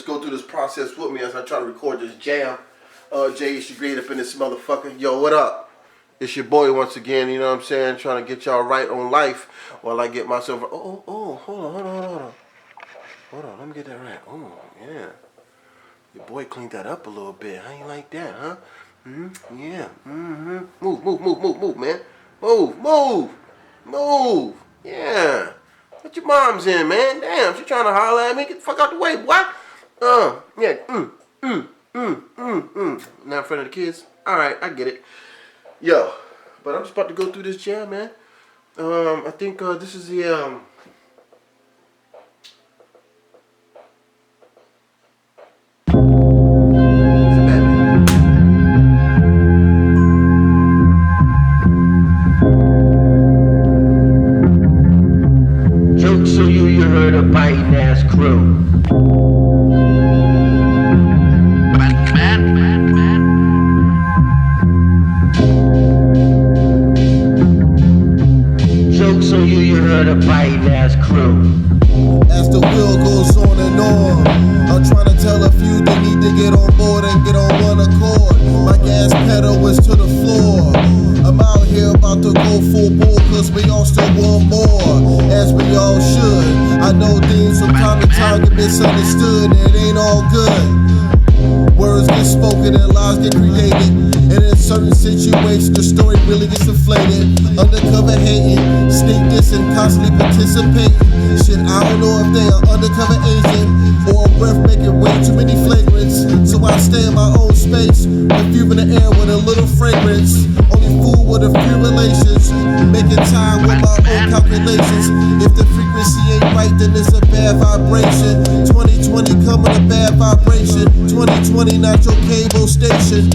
go through this process with me as I try to record this jam. Jay, it's your great up in this motherfucker. Yo, what up? It's your boy once again, you know what I'm saying? Trying to get y'all right on life while I get myself... hold on. Hold on, let me get that right. Oh, yeah. Your boy cleaned that up a little bit. How you like that, huh? Yeah. Move, man. Move. Yeah. Get your mom's in, man. Damn, she trying to holler at me. Get the fuck out the way, boy. Yeah. Not in front of the kids. All right, I get it. Yo, but I'm just about to go through this jam, man. I think this is the Jokes on you heard a biting ass crew. Jokes on you heard a biting ass crew. As the wheel goes on and on, I'm trying to tell a few they need to get on board and get on one accord. My gas pedal is to the floor. I'm out here about to go full bore, cause we all still want more, as we all should. I know things from time to time get misunderstood, and it ain't all good. Words get spoken and lies get created, and in certain situations the story really gets inflated. Undercover hating, sneak dissing, constantly participating. Shit, I don't know if they are undercover agent or a breath making way too many flagrants. So I stay in my own space, perfuming the air with a little fragrance. Only fool with a few relations, making time with my own calculations. If the frequency ain't right, then it's a bad vibration. 2020 coming a bad vibration. 2020 not your cable station.